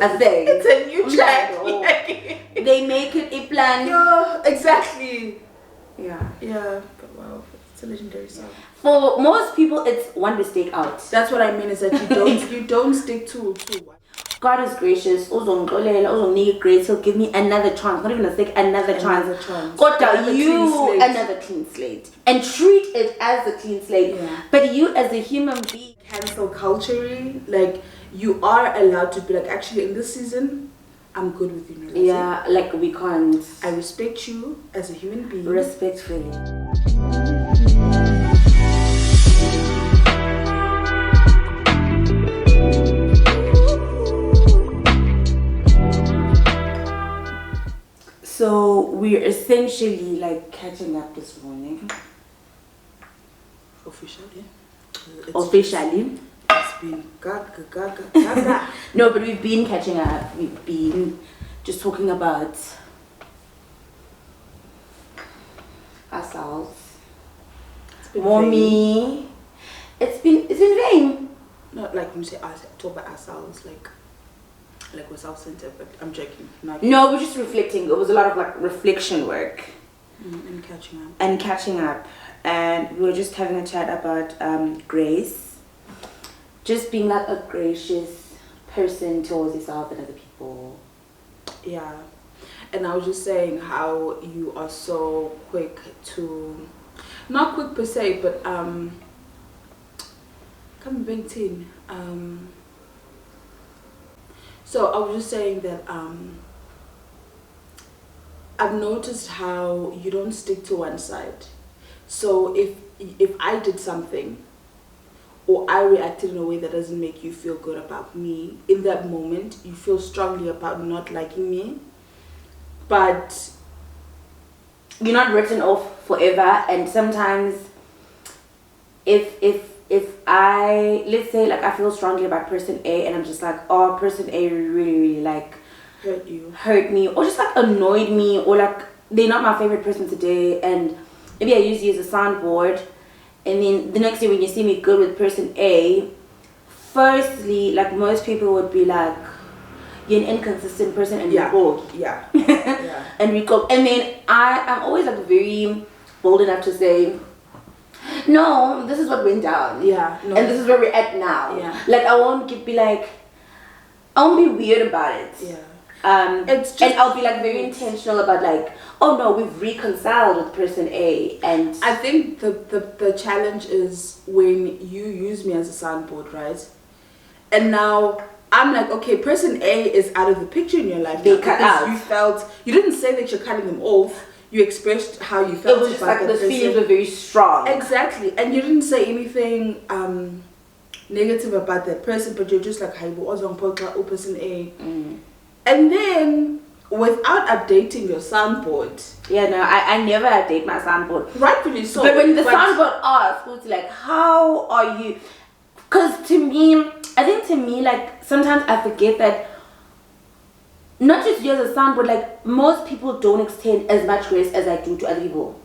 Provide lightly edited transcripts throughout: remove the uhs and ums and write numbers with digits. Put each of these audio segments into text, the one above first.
a thing. It's a new track. Oh. They make it a plan. Yeah, exactly. Yeah. Yeah, but wow, it's a legendary song. For most people, it's one mistake out. That's what I mean, is that you don't stick to one. God is gracious. Uzongixolela, grace. He'll give me another chance. Not even a second, another chance. Kodwa you another clean slate. And treat it as a clean slate. Yeah. But you as a human being, Cancel culture, like you are allowed to be like, actually in this season, I'm good with you. That's yeah, it. like we can't. I respect you as a human being. Respectfully. So we're essentially like catching up this morning. Officially. Officially. It's been gaga. No, but we've been catching up. We've been just talking about ourselves. More me. It's been vain. Not like when you say us, talk about ourselves, like we're self-centered, but I'm joking. No, we're just reflecting. It was a lot of like reflection work. And catching up. And catching up. And we were just having a chat about grace. Just being like a gracious person towards yourself and other people. Yeah. And I was just saying how you are so quick to, not quick per se, but come being teen. So I was just saying that I've noticed how you don't stick to one side. So if I did something or I reacted in a way that doesn't make you feel good about me, in that moment you feel strongly about not liking me, but you're not written off forever. And sometimes if I, let's say like I feel strongly about person A and I'm just like, oh, person A really like hurt me, or just like annoyed me, or like they're not my favorite person today, and maybe I use you as a soundboard, and then the next day when you see me good with person A, firstly, like most people would be like, you're an inconsistent person and you're bored. Yeah. And we go, and then I'm always like very bold enough to say, no, this is what went down. Yeah. No. And this is where we're at now. Yeah. Like I won't be like, I won't be weird about it. Yeah. It's just, and I'll be like very intentional about like, oh no, we've reconciled with person A. And I think the challenge is when you use me as a soundboard, right? And now I'm like, okay, person A is out of the picture in your life. They cut out. You didn't say that you're cutting them off. You expressed how you felt. It was just like the feelings were very strong. Exactly. And you didn't say anything negative about that person, but you're just like, hey, what's on person A? And then without updating your soundboard. Yeah, no, I never update my soundboard. Rightfully so. But when the soundboard asks, it's like, how are you? Because I think to me, like, sometimes I forget that not just you as a soundboard, like, most people don't extend as much grace as I do to other people.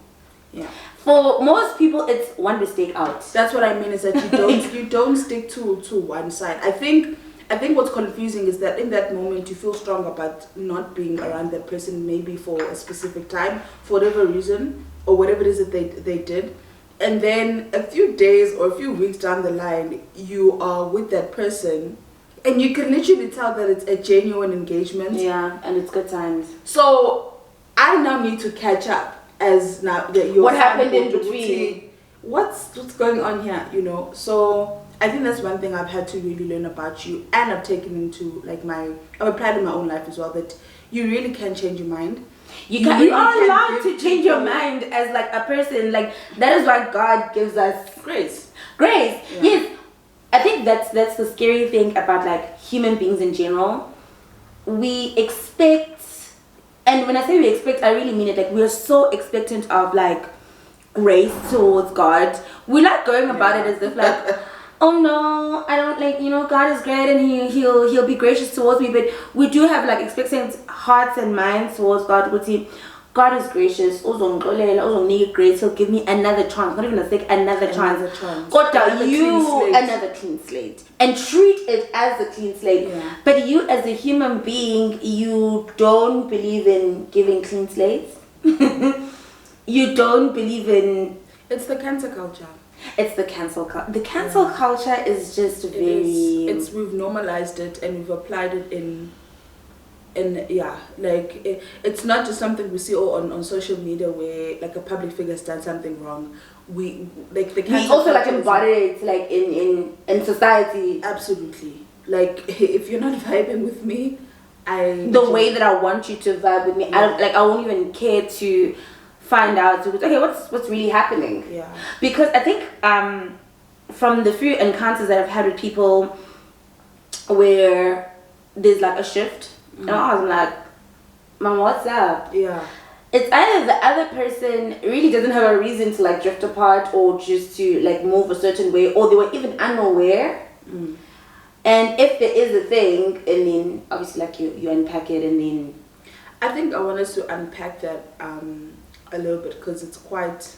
Yeah. For most people, it's one mistake out. That's what I mean, is that you don't stick to one side. I think what's confusing is that in that moment you feel strong about not being around that person, maybe for a specific time, for whatever reason, or whatever it is that they did. And then a few days or a few weeks down the line, you are with that person and you can literally tell that it's a genuine engagement. Yeah, and it's good times. So I now need to catch up as now that you're... What happened in between? What's going on here, you know? So I think that's one thing I've had to really learn about you, and I've taken into like I've applied in my own life as well, that you really can change your mind. You are allowed to change your mind as like a person. Like that is why God gives us grace. Yeah. Yes. I think that's the scary thing about like human beings in general. We expect, and when I say we expect, I really mean it. Like we're so expectant of like grace towards God. We like going about it as if like, oh no, I don't like, God is great and he'll be gracious towards me, but we do have like expectant hearts and minds towards God. God is gracious. Uzongixolela, grace. He'll give me another chance. Not even a second, another chance. Kodwa you another clean slate. And treat it as a clean slate. Yeah. But you as a human being, you don't believe in giving clean slates. You don't believe in... It's the cancer culture. It's the cancel culture. The cancel culture is just very... We've normalized it and we've applied it in it's not just something we see on social media where like a public figure's done something wrong. We also like embody it like in society. Absolutely. Like if you're not vibing with me, the way that I want you to vibe with me, I won't even care to find out okay what's really happening. Yeah. Because I think from the few encounters that I've had with people where there's like a shift. And I was like, Mom, what's up? Yeah. It's either the other person really doesn't have a reason to like drift apart or just to like move a certain way, or they were even unaware. And if there is a thing, and then obviously like you unpack it, and then I think I want us to unpack that a little bit because it's quite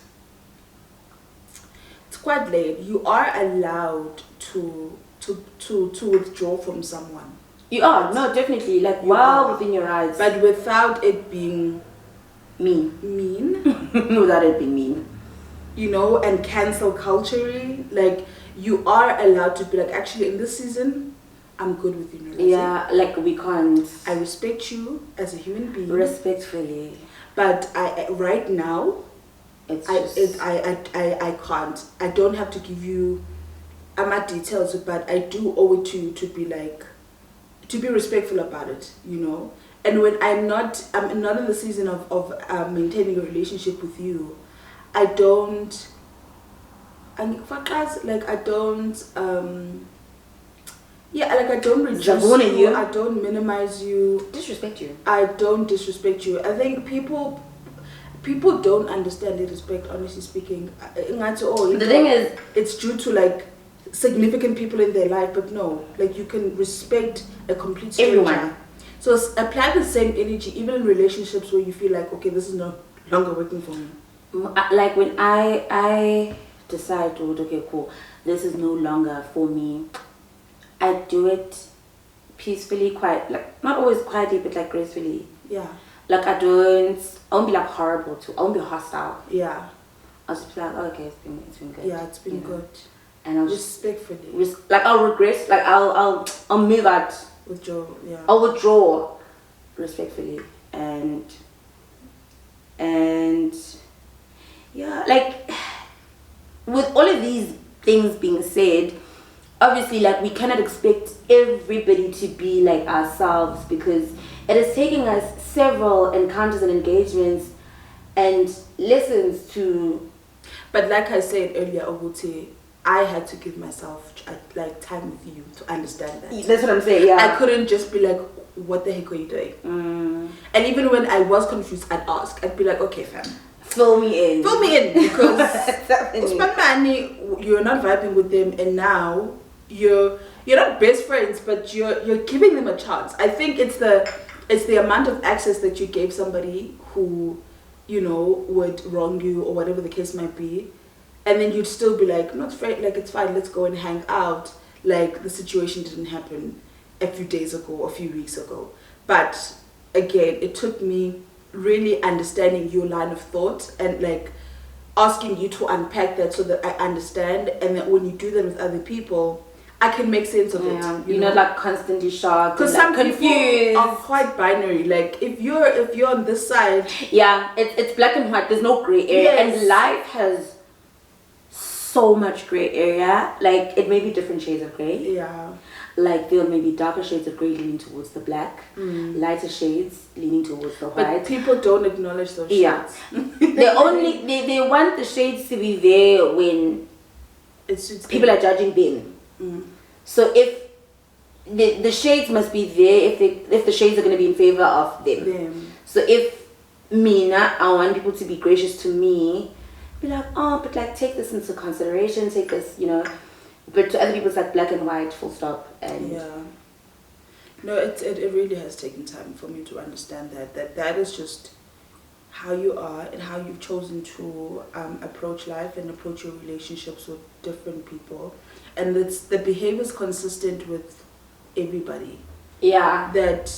late. You are allowed to withdraw from someone. You are, no, definitely, like within your rights. But without it being mean. Without it being mean. You know, and cancel culture, like you are allowed to be like, actually in this season, I'm good with you. Yeah, like we can't. I respect you as a human being. Respectfully. But I right now, I can't. I don't have to give you my details, but I do owe it to you to be like, to be respectful about it, you know. And when I'm not in the season of maintaining a relationship with you, I don't reject you, I don't minimize you, disrespect you. I don't disrespect you. I think people don't understand the respect, honestly speaking. The thing is, it's due to like significant people in their life, but no, like you can respect a complete stranger. Everyone. So apply the same energy even in relationships where you feel like, okay, this is no longer working for me. Like when I decide to, okay, cool, this is no longer for me, I do it peacefully, quite like not always quietly, but like gracefully. Yeah. Like I won't be like horrible I won't be hostile. Yeah. I'll just be like, oh, okay, it's been good. Yeah, it's been good. And I'll respectfully. Like I'll regress. Like I'll move out. Withdraw. Yeah. I'll withdraw respectfully and yeah, like with all of these things being said, obviously like we cannot expect everybody to be like ourselves because it is taking us several encounters and engagements and lessons to. But like I said earlier, Oguti, I had to give myself like time with you to understand that. That's what I'm saying. Yeah. I couldn't just be like, "What the heck are you doing?" And even when I was confused, I'd ask. I'd be like, "Okay, fam, fill me in because you're not vibing with them, and now you're not best friends, but you're giving them a chance." I think it's the amount of access that you gave somebody who, you know, would wrong you or whatever the case might be. And then you'd still be like, not afraid, like it's fine, let's go and hang out. Like the situation didn't happen a few days ago, a few weeks ago. But again, it took me really understanding your line of thought and like asking you to unpack that so that I understand. And that when you do that with other people, I can make sense of it. You're not like constantly shocked. Because some people are quite binary. Like if you're on this side, yeah, it's black and white. There's no gray area, and life has so much gray area. Like it may be different shades of gray. Yeah. Like there may be darker shades of gray leaning towards the black, lighter shades leaning towards the white. But people don't acknowledge those shades. Yeah. they want the shades to be there when people are judging them. So if the shades must be there if the shades are going to be in favor of them. So if I want people to be gracious to me, be like, oh, but like take this into consideration, take this, you know. But to other people it's like black and white, full stop. And yeah. No, it really has taken time for me to understand that is just how you are and how you've chosen to approach life and approach your relationships with different people, and the behavior is consistent with everybody. Yeah. That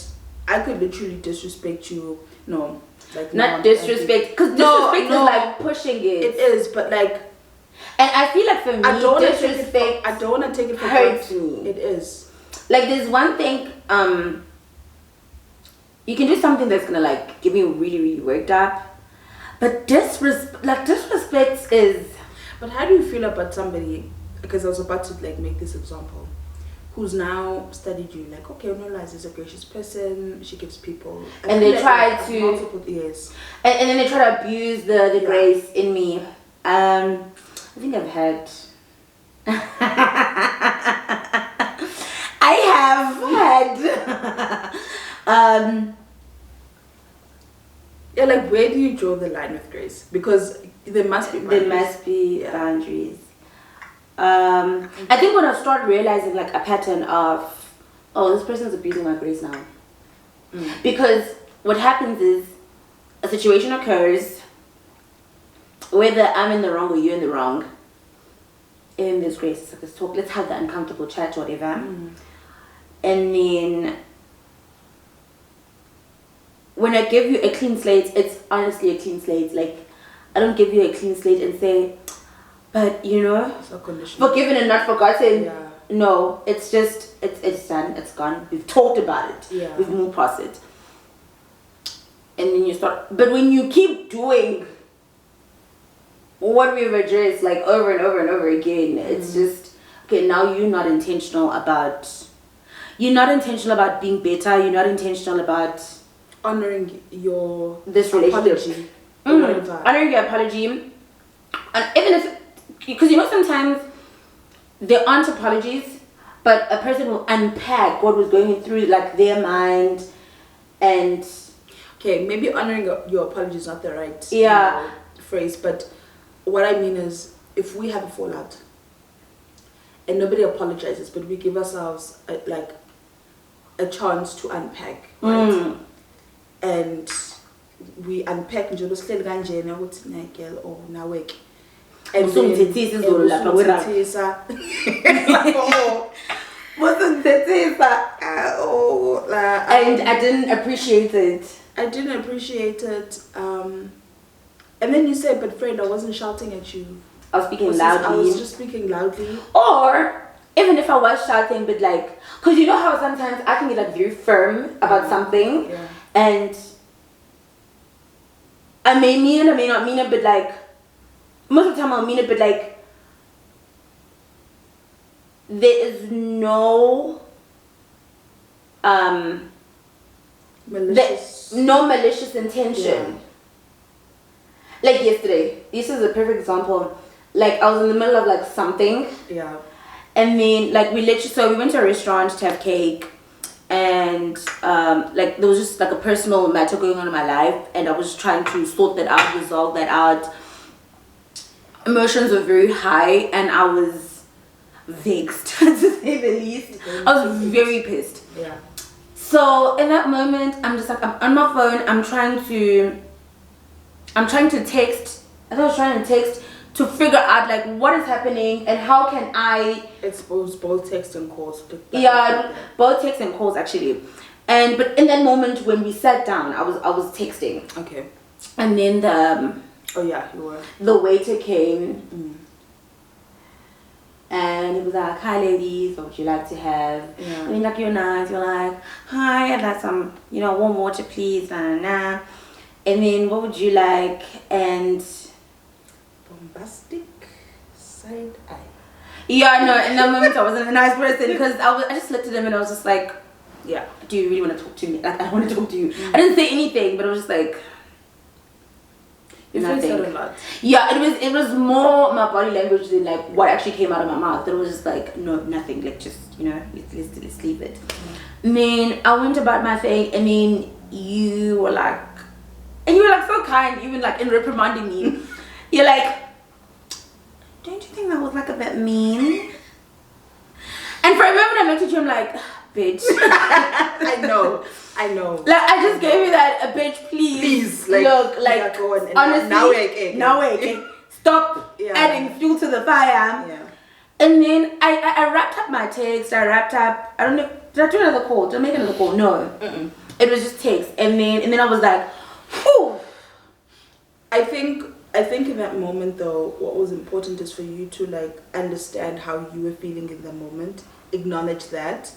I could literally disrespect you. No, like not disrespect, because disrespect is like pushing it. It is, but like, and I feel like for me, I don't disrespect want to take it for hurts me. It is. Like there's one thing, you can do something that's gonna like get me really, really worked up, but disrespect is. But how do you feel about somebody? Because I was about to like make this example, who's now studied you, like, okay, Liza is a gracious person, she gives people, and they try to multiple years, and then they try to abuse the grace in me. I think I've had. I have had. Yeah, like where do you draw the line with grace? Because there must be boundaries. There must be boundaries. I think when I start realizing like a pattern of, oh, this person's abusing my grace now. Because what happens is a situation occurs, whether I'm in the wrong or you're in the wrong, and there's grace. It's like, let's talk, let's have the uncomfortable chat, whatever. And then when I give you a clean slate, it's honestly a clean slate. Like, I don't give you a clean slate and say, but forgiven and not forgotten. Yeah. No, it's just, it's done, it's gone. We've talked about it. Yeah. We've moved past it. And then you start, but when you keep doing what we've addressed like over and over and over again, it's just, okay, now you're not intentional about being better, you're not intentional about honoring your this relationship. Honoring your apology. And even if, because sometimes there aren't apologies, but a person will unpack what was going through like their mind, and okay, maybe honoring your apology is not the right phrase, but what I mean is, if we have a fallout and nobody apologizes, but we give ourselves a chance to unpack, right? And we unpack and just and then and I didn't appreciate it. And then you say, but friend, I wasn't shouting at you. I was speaking loudly. I was just speaking loudly. Or even if I was shouting, but like, because you know how sometimes I can get like very firm about something, and I may mean it, I may not mean it, but like most of the time I'll mean it, but like there is no malicious intention. Like yesterday, this is a perfect example. Like I was in the middle of like something, and then like we went to a restaurant to have cake, and like there was just like a personal matter going on in my life, and I was just trying to sort that out, resolve that out. Emotions were very high, and I was vexed to say the least. I was very pissed. So in that moment, I'm just like, I'm on my phone, I'm trying to text. I was trying to text to figure out like what is happening and how can I expose both text and calls. Both text and calls actually. But in that moment when we sat down, I was texting. Okay. And then you were. The waiter came. And it was like, hi ladies, what would you like to have? I mean, like, you're nice. You're like, hi, I'd like some, warm water please. Nah. And then what would you like? And bombastic side eye. Yeah, no, in that moment I wasn't a nice person, because I just looked at him and I was just like, do you really want to talk to me? Like, I want to talk to you. I didn't say anything, but I was just like, nothing. A lot. Yeah, it was more my body language than like what actually came out of my mouth. It was just like, no, nothing. Like, just let's leave it. And then I went about my thing, and then you were like so kind, even like in reprimanding me. You're like, don't you think that was like a bit mean? And for a moment I looked at you, I'm like, bitch. I know. Like, I just gave you that, a bitch, please. Like, look, like, yeah, go on. And honestly, now we're again. Stop adding fuel to the fire. Yeah. And then I wrapped up my text. I don't know, did I do another call? Did I make another call? No. Mm-mm. It was just text. And then I was like, whew. I think in that moment though, what was important is for you to like understand how you were feeling in the moment, acknowledge that,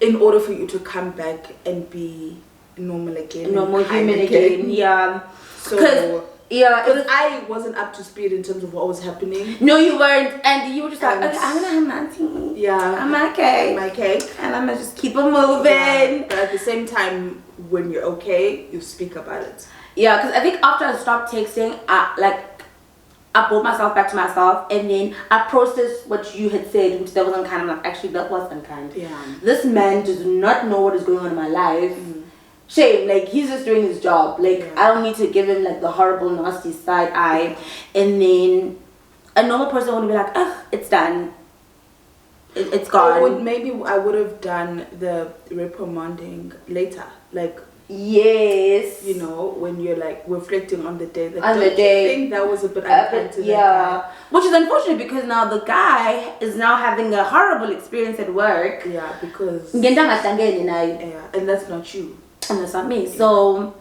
in order for you to come back and be normal again. Normal human again. Yeah. So yeah, because I wasn't up to speed in terms of what was happening. No, you weren't, and you were just like, okay, I'm gonna have my tea. Yeah. I'm okay. My cake. And I'm gonna just keep on moving. Yeah. But at the same time, when you're okay, you speak about it. Yeah, because I think after I stopped texting, I brought myself back to myself, and then I processed what you had said, which that was unkind. I'm like, actually, that was unkind. Yeah. This man does not know what is going on in my life. Shame, like, he's just doing his job. Like, I don't need to give him like the horrible, nasty side eye. And then a normal person would be like, ugh, it's done. It's gone. I would have done the reprimanding later, like. Yes. You know, when you're like reflecting on the day. That on the day. I think that was a bit unkind to yeah. Which is unfortunate because now the guy is now having a horrible experience at work. Yeah, because. Yeah, and that's not you. And that's not me. So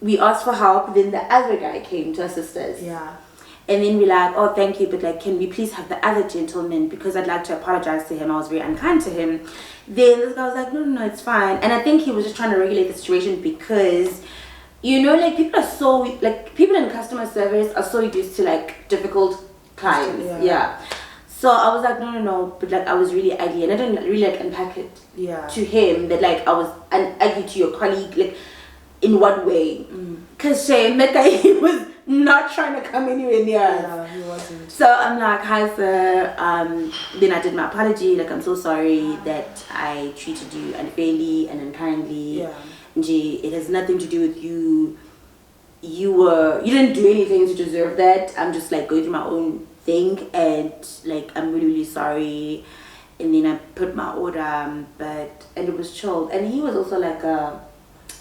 we asked for help. Then the other guy came to assist us. Yeah. And then we're like, oh, thank you, but like, can we please have the other gentleman, because I'd like to apologize to him. I was very unkind to him. Then this guy was like, no, it's fine. And I think he was just trying to regulate the situation because, you know, like, people in customer service are so used to like difficult clients. Yeah. So I was like, no, but like, I was really ugly, and I didn't really like unpack it to him that like I was ugly to your colleague, like, in what way? Because shame, that guy, he was not trying to come anywhere near us. Yeah, he wasn't. So I'm like, hi sir, then I did my apology, like, I'm so sorry that I treated you unfairly and unkindly. Yeah. Nji, it has nothing to do with you. You didn't do anything to deserve that. I'm just like going through my own thing, and like, I'm really, really sorry. And then I put my order, and it was chilled. And he was also like,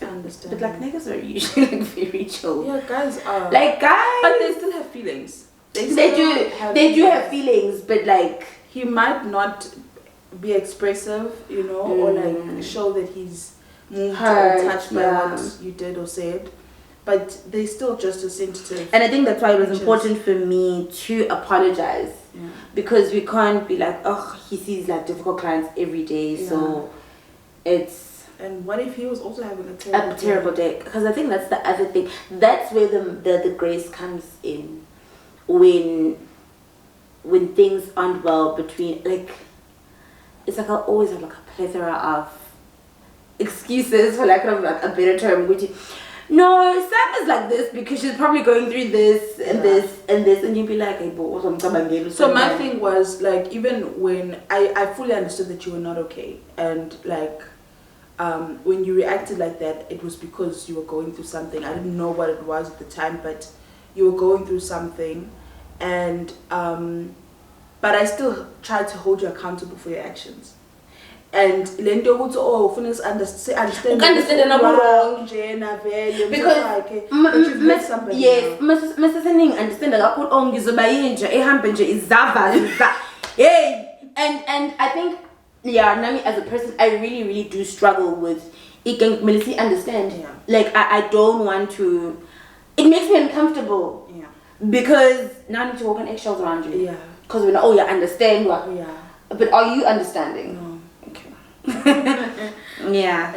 I understand. But like, niggas are usually like very chill. Yeah, guys are. Like, guys. But they still have feelings. They do have feelings, but like, he might not be expressive, you know, or like show that he's moved or touched by what you did or said. But they're still just as sensitive. And I think that's why it was important for me to apologize. Yeah. Because we can't be like, oh, he sees like difficult clients every day, so it's. And what if he was also having a terrible day? Because I think that's the other thing. That's where the grace comes in, when things aren't well between, like, it's like I always have like a plethora of excuses, for lack of like a better term, which is, no, Sam is like this because she's probably going through this and this and this, and you'd be like, hey, but so my thing was like, even when I fully understood that you were not okay, and like, when you reacted like that, it was because you were going through something. I didn't know what it was at the time, but you were going through something, and but I still tried to hold you accountable for your actions. And lento ukuthi ufuna understand wrong because yes, Mr. Sending understand kakhulu ngizoba yinja ehambe nje izava hey, and I think Nami, as a person, I really, really do struggle with it. Can Melissa understand? Yeah. Like, I don't want to. It makes me uncomfortable. Yeah. Because now I need to walk on eggshells around you. Yeah. Because we know, oh, you understand. Yeah. But are you understanding? No. Okay. Yeah.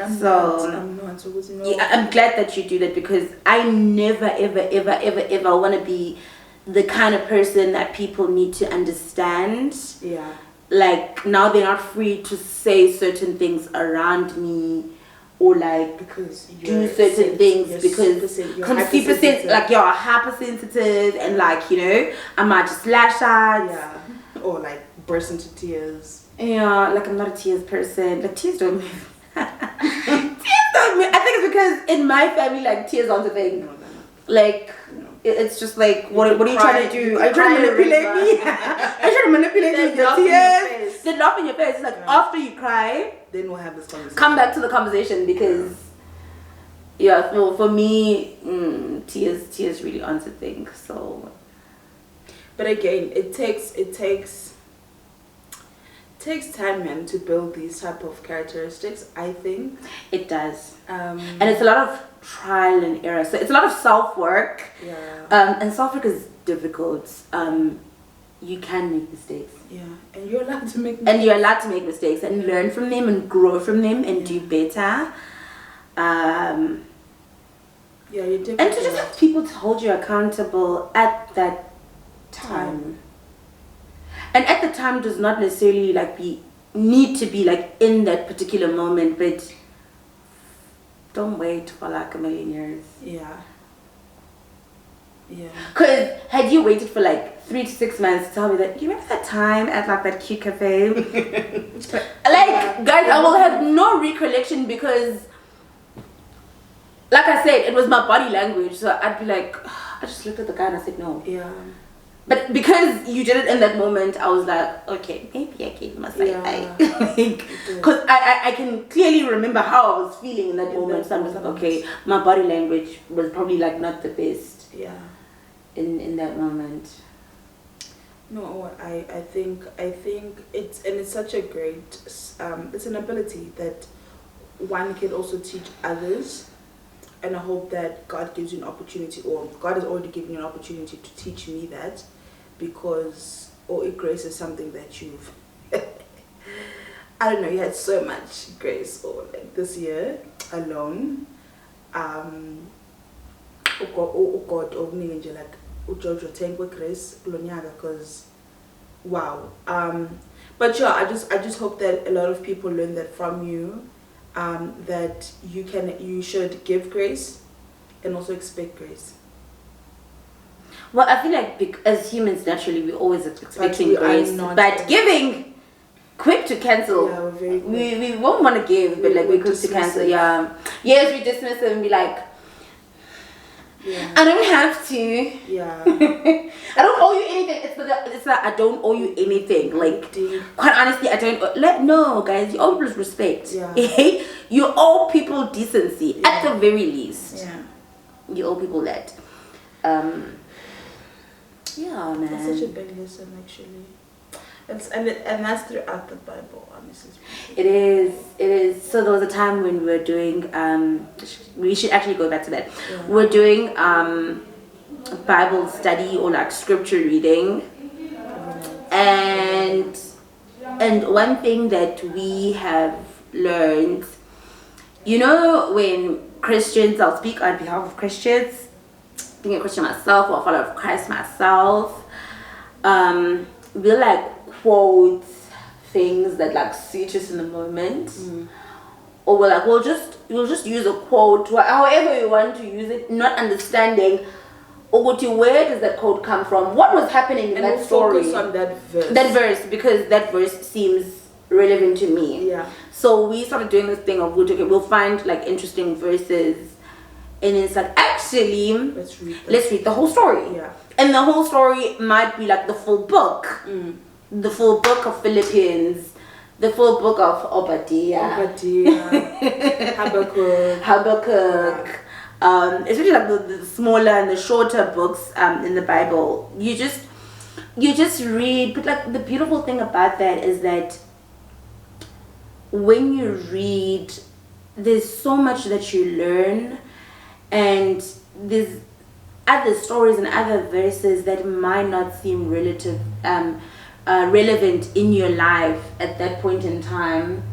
I'm glad that you do that, because I never, ever want to be the kind of person that people need to understand. Yeah. Like, now they're not free to say certain things around me, or like because do certain things because like you're hypersensitive, and like, you know, I might just lash out. Yeah. Or like burst into tears. Yeah, like I'm not a tears person. Like, tears don't move. Tears don't move. I think it's because in my family, like, tears aren't a thing. Like, it's just like, what are you trying to do? Are you trying to manipulate me? Are you trying to manipulate me with your tears? They laugh in your face. It's like, after you cry, then we'll have this conversation. Come back to the conversation, because, for me, tears really answer things. So, but again, it takes time, man, to build these type of characteristics. I think it does, and it's a lot of trial and error. So it's a lot of self work. Yeah. And self work is difficult. You can make mistakes. Yeah, and you're allowed to make mistakes. And you're allowed to make mistakes and learn from them and grow from them and do better. Yeah, you definitely. And to just have people to hold you accountable at that time. And at the time does not necessarily need to be like in that particular moment, but don't wait for like a million years. Yeah. Yeah. Because had you waited for like 3 to 6 months to tell me that, you remember that time at like that cute cafe? Guys, I will have no recollection, because like I said, it was my body language. So I'd be like, I just looked at the guy and I said no. Yeah. But because you did it in that moment, I was like, okay, maybe I gave him a side eye. Because I can clearly remember how I was feeling in that moment. So I'm just like, okay, my body language was probably like not the best. Yeah. In that moment. No, I think it's such a great it's an ability that one can also teach others, and I hope that God gives you an opportunity, or God has already given you an opportunity to teach me that, because grace is something that you've I don't know, you had so much grace this year alone. God okuningi like uJojo thank with grace kulonyaka, because wow. But yeah, I just hope that a lot of people learn that from you, that you should give grace and also expect grace. Well, I feel like as humans, naturally we're always expecting grace, but giving, quick to cancel. Yeah, we're very quick. We won't want to give, but like we're quick to cancel. Yeah, yes, we dismiss it and be like, yeah. I don't have to. Yeah. I don't owe you anything. It's like I don't owe you anything. Like, quite honestly, I don't. No, guys, you owe people respect. Yeah. You owe people decency, at the very least. Yeah. You owe people that. Yeah, man. That's such a big lesson, actually. And that's throughout the Bible, honestly. It is. So there was a time when we were doing, we should actually go back to that. Yeah. We're doing Bible study, or like scripture reading. And one thing that we have learned, when Christians, I'll speak on behalf of Christians, being a Christian myself, or a follower of Christ myself, we like quote things that like suit us in the moment, or we'll just use a quote however you want to use it, not understanding where does that quote come from, what was happening in that story, focus on that verse, because that verse seems relevant to me. Yeah. So we started doing this thing of we'll find like interesting verses, and it's like, actually, let's read the whole story. Yeah. And the whole story might be like the full book. The full book of Philippians, the full book of Obadiah, Habakkuk. Especially like the smaller and the shorter books in the Bible. You just read, but like the beautiful thing about that is that when you read, there's so much that you learn, and there's other stories and other verses that might not seem relevant in your life at that point in time,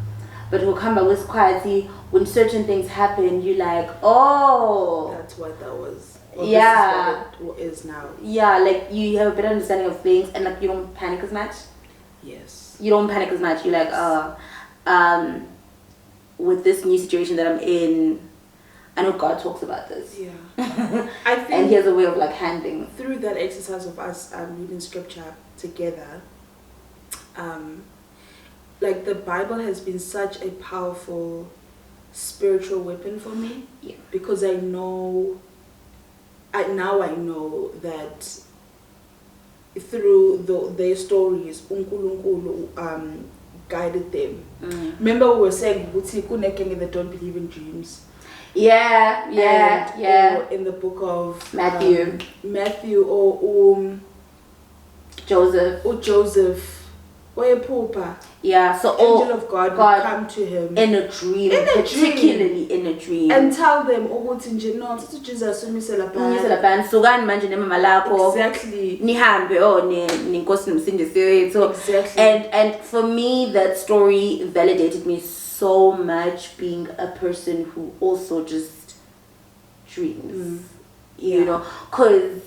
but will come back with quietly when certain things happen. You're like, oh, that's what that was. Yeah, this is what it is now. Yeah, like you have a better understanding of things, and like you don't panic as much. Yes, you don't panic as much. You're like, with this new situation that I'm in, I know God talks about this. Yeah. I think, and he has a way of like handling through that exercise of us reading scripture together. Like the Bible has been such a powerful spiritual weapon for me. Yeah. Because I know now I know that through their stories, uNkulunkulu guided them. Remember we were saying they don't believe in dreams. Yeah. Or in the book of Matthew or Joseph. Yeah, so angel of God would come to him in a dream, particularly in a dream, and tell them, no, Jesus exactly. And for me, that story validated me so much, being a person who also just dreams, you know, because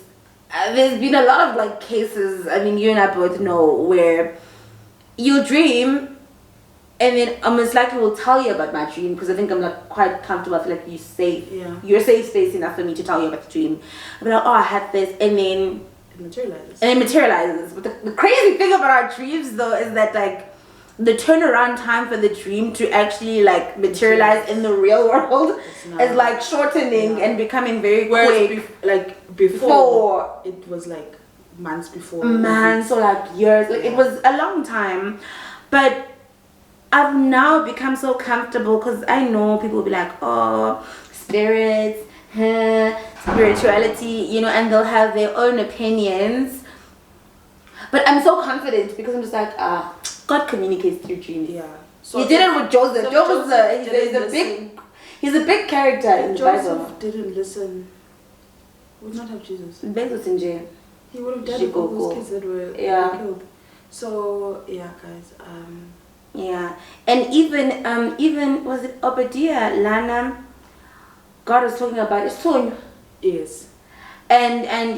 there's been a lot of like cases, I mean, you and I both know, where you dream and then I most likely will tell you about my dream because I think I'm like quite comfortable. I feel like you're safe. Yeah. You're safe space enough for me to tell you about the dream. I'm like, oh, I had this, and then it materializes. But the crazy thing about our dreams though is that like the turnaround time for the dream to actually like materialize in the real world is like shortening and becoming very quick. Before it was like months before. Months or like years. Like it was a long time. But I've now become so comfortable because I know people will be like, oh, spirits, spirituality, you know, and they'll have their own opinions. But I'm so confident because I'm just like, God communicates through dreams. Yeah. So he did it with Joseph. He's a big character in the Bible. Joseph didn't listen. Would not have Jesus. Bezos in jail. He would have died with all those kids that were killed. So yeah, guys. Yeah, and even was it Obadiah Lana? God was talking about his son. Yes. And then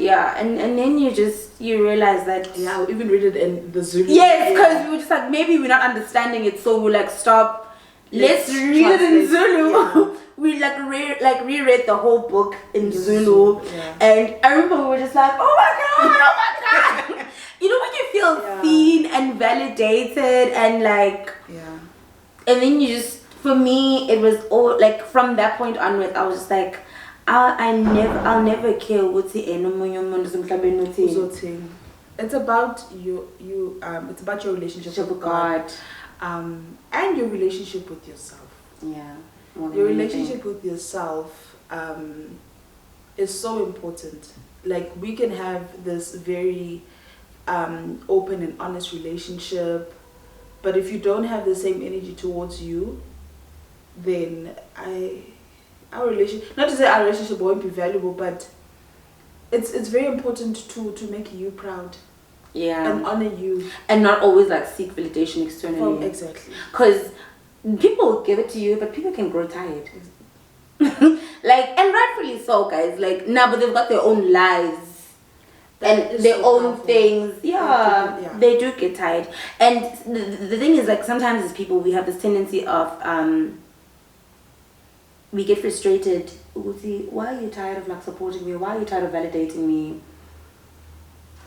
you realize that we even read it in the Zulu. Yes, because we were just like, maybe we're not understanding it, so we like stop. Let's read it in Zulu. Yeah. We reread the whole book in Zulu, and I remember we were just like, oh my god. You know when you feel seen and validated and like and then you just, for me it was all like from that point onwards I was just like I'll never care what's the it's about you it's about your relationship with God and your relationship with yourself. Your relationship with yourself is so important. Like we can have this very open and honest relationship, but if you don't have the same energy towards you, then our relationship, not to say our relationship won't be valuable, but it's very important to make you proud and honor you, and not always like seek validation externally. Exactly, because people will give it to you, but people can grow tired. Like, and rightfully so, guys. Like, but they've got their own lives and their own things. They do get tired. And the thing is, like, sometimes as people, we have this tendency of we get frustrated. Why are you tired of like supporting me? Why are you tired of validating me?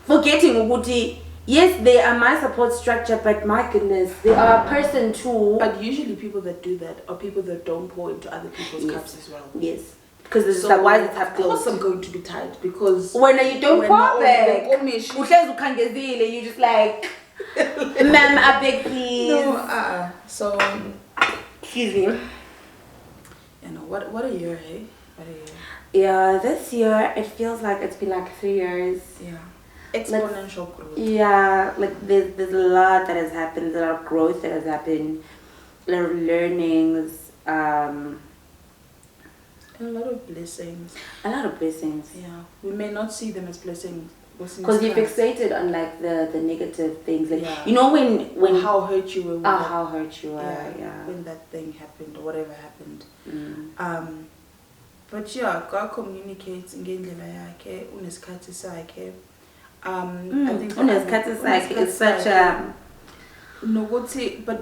Forgetting Uguti, yes, they are my support structure, but my goodness, they are a person too. But usually people that do that are people that don't pour into other people's cups as well. Yes. Because this is like, why does it have clothes? Of course I'm going to be tired because when you don't pour back, you just like, ma'am, I beg please. No, so excuse me. You know, what a year, hey? What a year. Yeah, this year it feels like it's been like 3 years. Yeah. Exponential growth. Yeah, like there's a lot that has happened, a lot of growth that has happened, a lot of learnings, and a lot of blessings. Yeah. We may not see them as blessings. Because you're fixated on like the negative things. Like you know when how hurt you were. How hurt you were, when that thing happened or whatever happened. But yeah, God communicates ngendlela yakhe, unesikhathi sakhe. I think it's such a but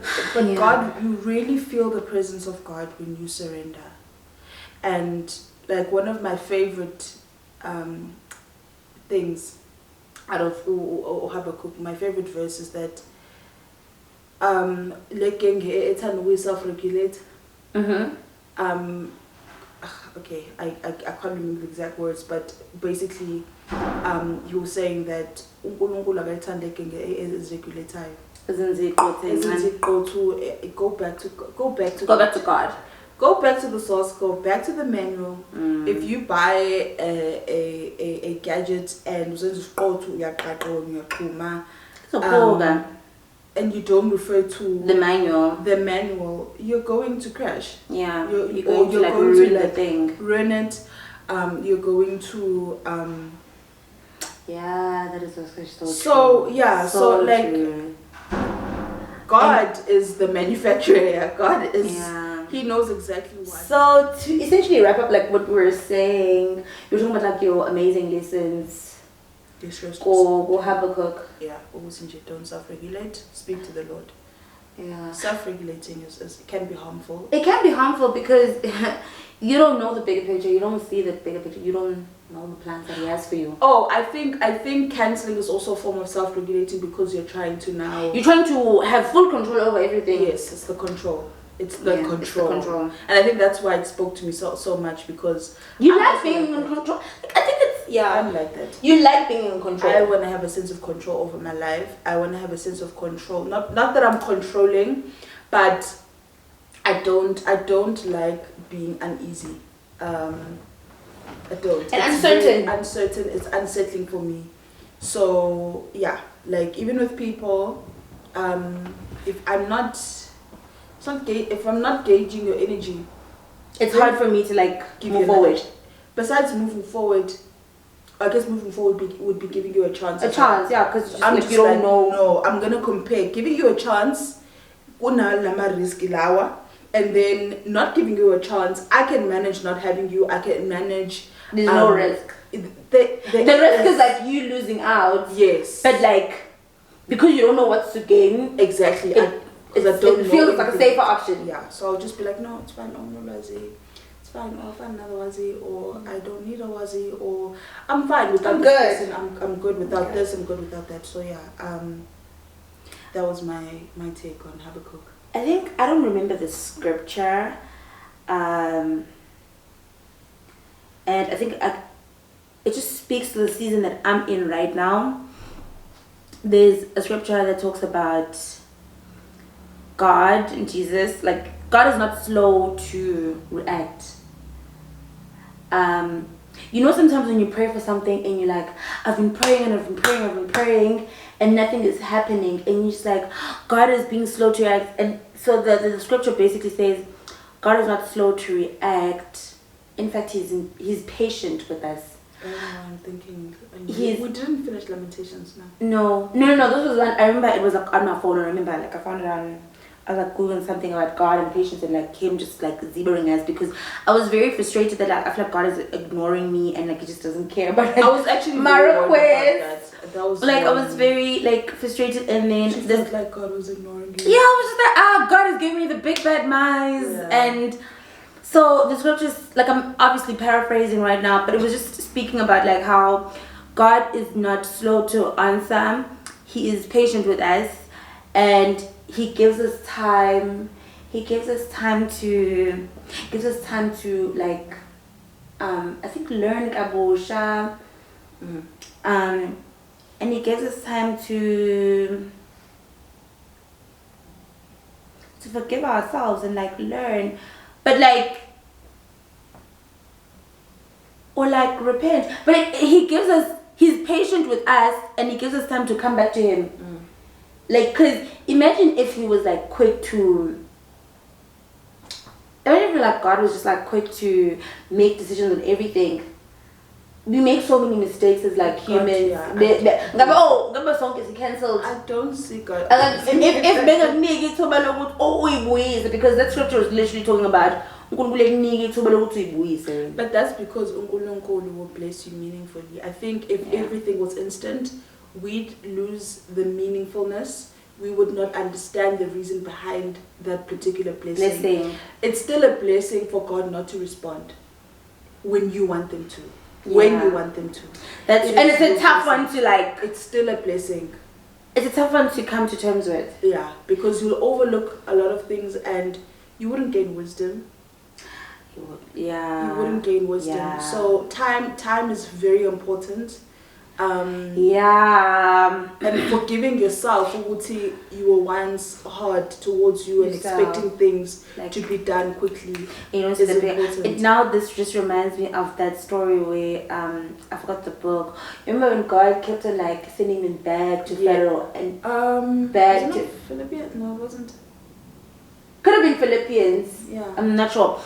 God, you really feel the presence of God when you surrender. And like one of my favorite things out of Habakkuk, my favorite verse is that self-regulate. okay, I can't remember the exact words, but basically, he was saying that uNkulunkulu akayithandeke ezregulatayo. Go back to God. Go back to the source, go back to the manual. If you buy a gadget and and you don't refer to the manual, you're going to crash. Yeah, you're going to ruin the thing. Ruin it. You're going to yeah, that is so true. Yeah, so like true. God is the manufacturer. God is He knows exactly what. So to essentially wrap up like what we were saying, you're talking about like your amazing lessons. Go Habakkuk. Yeah, don't self-regulate. Speak to the Lord. Yeah. Self-regulating can be harmful. It can be harmful because you don't know the bigger picture. You don't see the bigger picture. You don't know the plans that He has for you. Oh, I think cancelling is also a form of self-regulating because you're trying to have full control over everything. Yes, it's the control. It's the control. It's the control. And I think that's why it spoke to me so much because you like being in control. I think I'm like that. You like being in control. I want to have a sense of control over my life. I want to have a sense of control. Not that I'm controlling, but I don't like being uneasy. I don't. And uncertain. Uncertain. It's unsettling for me. So yeah, like even with people, if I'm not gauging your energy, it's hard for me to like move forward. Besides moving forward, I guess moving forward would be giving you a chance. A chance, yeah, because you don't know. No, I'm gonna compare giving you a chance, and then not giving you a chance. I can manage not having you. I can manage. There's no risk. The risk is like you losing out. Yes. But like, because you don't know what to gain. Exactly. It feels like a safer option. Yeah. So I'll just be like, no, it's fine. It's fine. I'll find another wazi, or I don't need a wazi, or I'm fine without this person. I'm good without this. I'm good without that. So yeah. That was my take on Habakkuk. I think I don't remember the scripture. And I think it just speaks to the season that I'm in right now. There's a scripture that talks about God and Jesus. Like, God is not slow to react. You know, sometimes when you pray for something and you're like, I've been praying and nothing is happening, and you're just like, God is being slow to react. And so the scripture basically says God is not slow to react. In fact, he's patient with us. I'm thinking we didn't finish Lamentations now. No, this was one. I remember it was like on my phone. I remember like I found it on, I was like googling something about God and patience, and like him just like zeroing us, because I was very frustrated that like I feel like God is ignoring me and like he just doesn't care about like, I was actually my request. That was like I was very like frustrated, and then she felt like God was ignoring you. Yeah, I was just like, God is giving me the big bad mice. And so the scriptures, like I'm obviously paraphrasing right now, but it was just speaking about like how God is not slow to answer. He is patient with us, and he gives us time. He gives us time to like I think learn kabosha. And he gives us time to forgive ourselves and like learn, but like, or like repent. But he's patient with us, and he gives us time to come back to him. Like, cause imagine if he was like quick to, imagine if like God was just like quick to make decisions on everything. We make so many mistakes as like humans. Song is cancelled. I don't see God. Because that scripture is literally talking about. But that's because uNkulunkulu will bless you meaningfully. I think if everything was instant, we'd lose the meaningfulness. We would not understand the reason behind that particular blessing. It's still a blessing for God not to respond when you want them to. When you want them to. It's a tough one to like. It's still a blessing. It's a tough one to come to terms with. Yeah, because you'll overlook a lot of things and you wouldn't gain wisdom. Yeah. You wouldn't gain wisdom. Yeah. So time is very important. Yeah. And forgiving yourself, Uguti, you were once hard towards you and expecting things like, to be done quickly. Is important. Now this just reminds me of that story where I forgot the book. Remember when God kept on like sending him back to Pharaoh and back to Philippians? No, it wasn't. Could have been Philippians. Yeah. I'm not sure.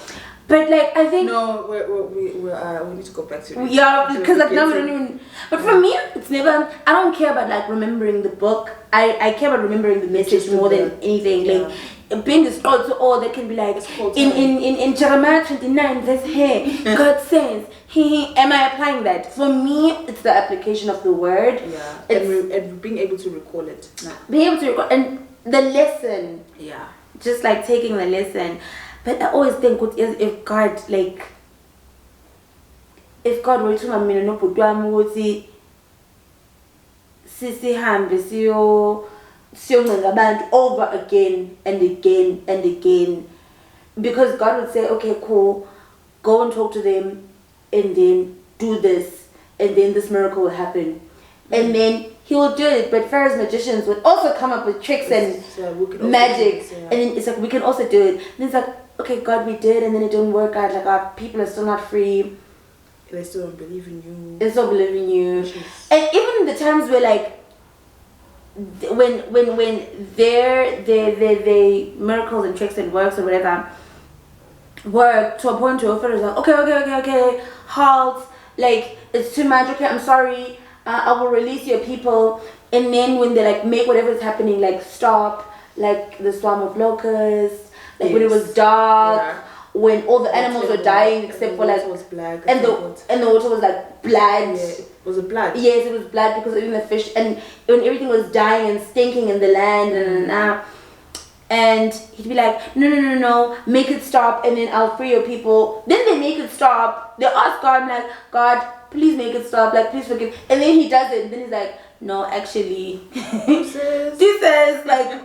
But like I think we need to go back to it. Yeah, because like now we don't even. But for me, it's never. I don't care about like remembering the book. I care about remembering the message more than anything. Yeah. Like being destroyed to all that can be like in Jeremiah 29 verse hey God says am I applying that? For me, it's the application of the word. Yeah, and being able to recall it. No. Being able to recall and the lesson. Yeah. Just like taking the lesson. But I always think if God were to mamina no bhuti wami ukuthi sihambe siyoncenga abantu over again and again and again, because God would say, okay, cool, go and talk to them and then do this and then this miracle will happen. And then he will do it, but Pharaoh's magicians would also come up with tricks and magic, and then it's like we can also do it. And it's like, okay, God, we did, and then it didn't work out. Like our people are still not free. They still don't believe in you. They still believe in you. And even the times where like when their miracles and tricks and works or whatever work to a point where Pharaoh's like, okay, halt, like it's too much. Okay, I'm sorry. I will release your people. And then when they like make whatever is happening like stop, like the swarm of locusts, like when it was dark, when all the animals were dying except for like was black and the water was like blood. Yeah. Was it blood? Yes, it was blood because even the fish and when everything was dying and stinking in the land and he'd be like, no, make it stop and then I'll free your people. Then they make it stop. They ask God, like, God, please make it stop, like please forgive. And then he does it and then he's like, no, actually Jesus, like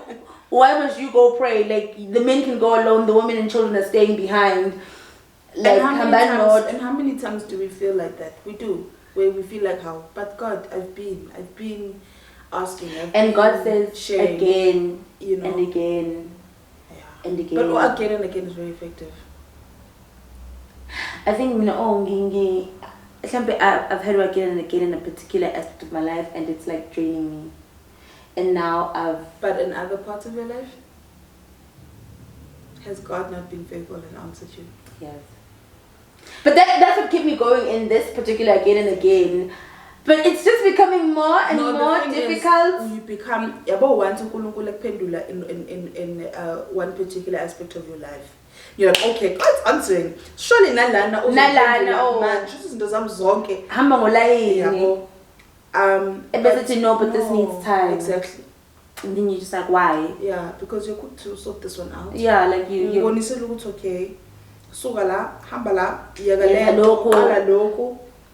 why must you go pray? Like the men can go alone, the women and children are staying behind. Like and how many times do we feel like that? We do. Where we feel like how, but God, I've been asking, God says sharing, again, you know, and again, and again. But again and again is very effective. I think I've heard again and again in a particular aspect of my life, and it's like draining me. And now But in other parts of your life, has God not been faithful and answered you? Yes. But that's what kept me going in this particular again and again. But it's just becoming more and more difficult. You become once in one particular aspect of your life. You're like, okay, God's answering. Surely nalana man, just zonke. Hamba ngolayini. But this needs time. Exactly. And then you're just like, why? Yeah, because you're good to sort this one out. Yeah, like you when you say okay. Sugala, hambala,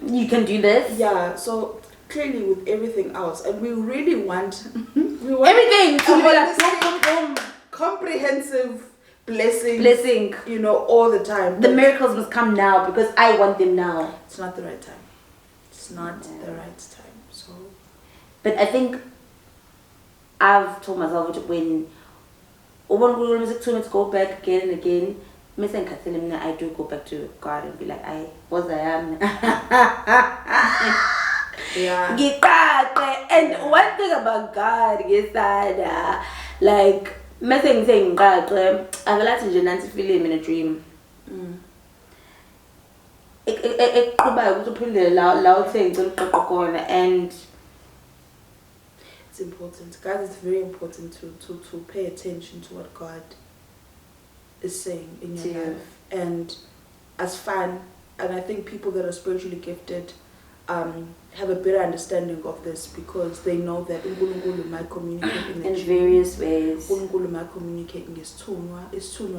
you can do this. Yeah, so clearly with everything else, and we really want everything to be like comprehensive blessing, you know, all the time. The miracles must come now because I want them now. It's not the right time. It's not the right time. So, but I think I've told myself when let's go back again and again. I do go back to God and be like, I am. Yeah. And one thing about God is that, like, saying God, I like to feel him in a dream. And it's important, guys. It's very important to pay attention to what God is saying in your life, and as fun, and I think people that are spiritually gifted have a better understanding of this because they know that uNkulunkulu might communicate in various ways. uNkulunkulu might communicate in Istunwa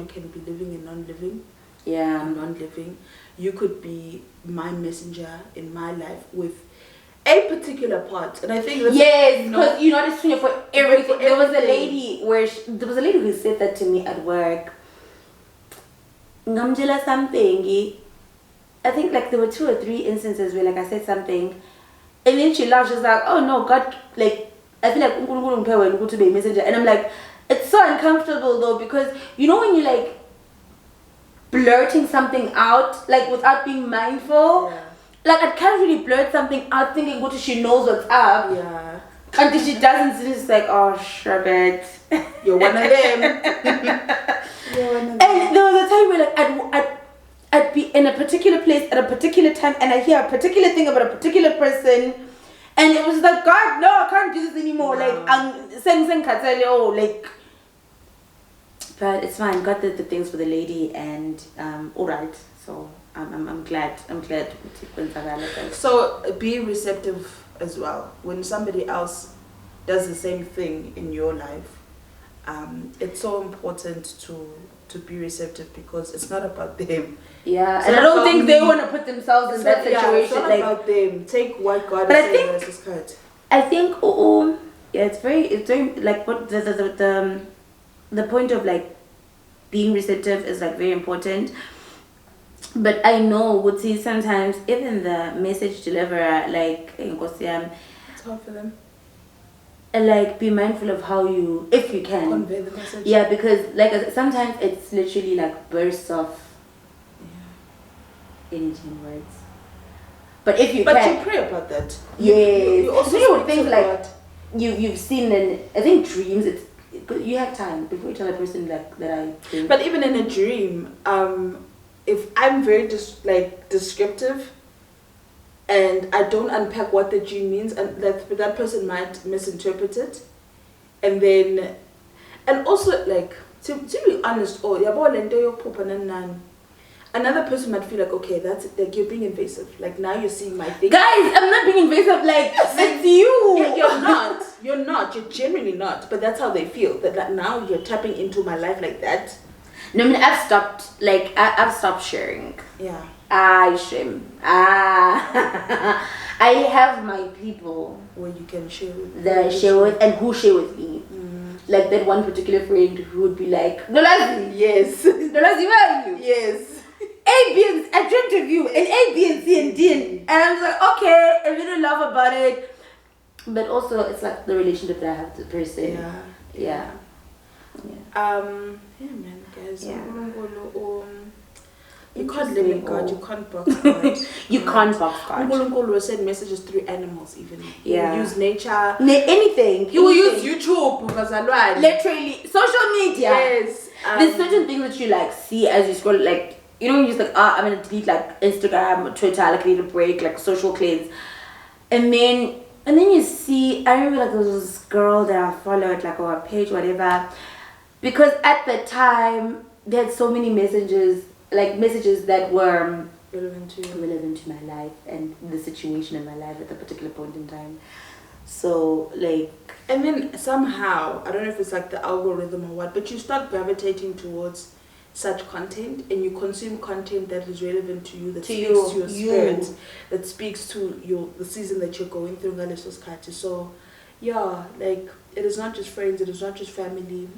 can be living and non-living. Yeah, non-living. You could be my messenger in my life with a particular part, and I think that's, because you're not Istunwa for everything. There was a lady who said that to me at work. ngamjela something. I think like there were 2 or 3 instances where like I said something, and then she laughed. She's like, "Oh no, God!" Like I feel like uNkulunkulu ngiphe wena ukuthi ube messenger, and I'm like, it's so uncomfortable though, because you know when you like blurting something out like without being mindful. Yeah. Like I can't really blurt something out thinking what she knows what's up. Yeah. Until she doesn't, she's just like, oh shrub it. You're one of them. You're one of them. And there was a time where like I'd be in a particular place at a particular time and I hear a particular thing about a particular person, and it was like, God, no, I can't do this anymore. No. Like I'm saying oh like, but it's fine. God did the things for the lady, and alright. So I'm glad. So be receptive as well. When somebody else does the same thing in your life, it's so important to be receptive, because it's not about them. Yeah, it's and I don't think they want to put themselves in that situation. It's not like, about them. Take what God but is I saying think, as His cut. I think yeah, it's very like what the point of like being receptive is like very important. But I know would see sometimes even the message deliverer, like It's hard for them. Like be mindful of how you, if you can, convey the message. Yeah, because like sometimes it's literally like bursts of energy and words. But if you but can, you pray about that. Yes. You also you speak think to like God. you've seen in, I think dreams. It's you have time before you tell a person like that I think. But even in a dream, if I'm very descriptive, and I don't unpack what the dream means, and that person might misinterpret it, and also like to be honest, another person might feel like, okay, that's it, like you're being invasive. Like now you're seeing my thing. Guys, I'm not being invasive. Like it's you. You're not. You're not. You're genuinely not. But that's how they feel. That now you're tapping into my life like that. No, I mean I've stopped. Like I've stopped sharing. Yeah. I shame. I have my people Where you can share with. that I share with and who share with me. Like that one particular friend who would be like, Nolazi, Yes. Nolazi, where are you? Yes. A, B, and I dreamt of you, and A, B, and C, and D, and I was like, okay, I really love about it. But also, it's like the relationship that I have with the person. Yeah. Yeah, man, guys. Yeah. You can't limit God. You can't box God. You can't box God. Unkulunkulu will send messages through animals, even. Yeah. He will use nature. Anything. He will use YouTube. Literally, social media. Yes. There's certain things that you like see as you scroll, like. You know, you're just like, I'm gonna delete like Instagram, Twitter, like I need a break, like social cleanse. And then you see, I remember like there was this girl that I followed, like on her page, whatever. Because at the time, they had so many messages that were relevant to my life and the situation in my life at the particular point in time. So like, and then somehow, I don't know if it's like the algorithm or what, but you start gravitating towards such content, and you consume content that is relevant to you, that speaks to your spirit, that speaks to the season that you're going through. So yeah, like it is not just friends, it is not just family.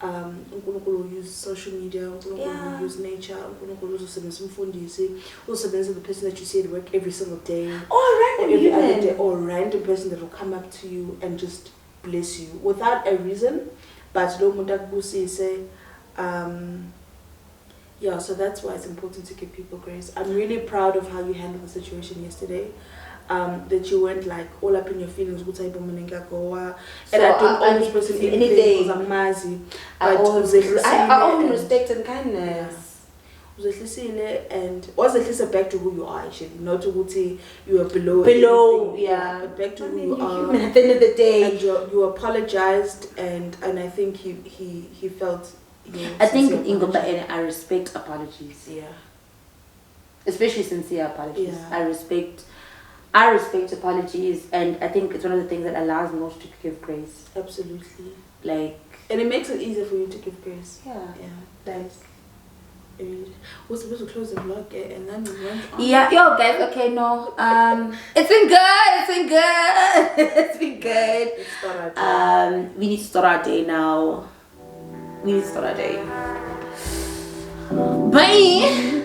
Unkulunkulu use social media, Unkulunkulu use nature, Unkulunkulu also the person that you see at work every single day, or every other day, or a random person that will come up to you and just bless you without a reason. But yeah, so that's why it's important to give people grace. I'm really proud of how you handled the situation yesterday. That you weren't like all up in your feelings. And I don't owe this person anything because I'm mazi. I owe him respect and kindness. And was at least back to who you are actually, not to you are below, but back to who you are at the end of the day. And you apologized, and I think he felt. I think I respect apologies. Yeah. Especially sincere apologies. Yeah. I respect apologies, and I think it's one of the things that allows most to give grace. Absolutely. Like, and it makes it easier for you to give grace. Yeah. Thanks. We're supposed to close the vlog, and then we went on. Yeah, yo guys, okay, no. It's been good. It's been good. Let's start our day. We need to start our day now. We need to start our day. Bye.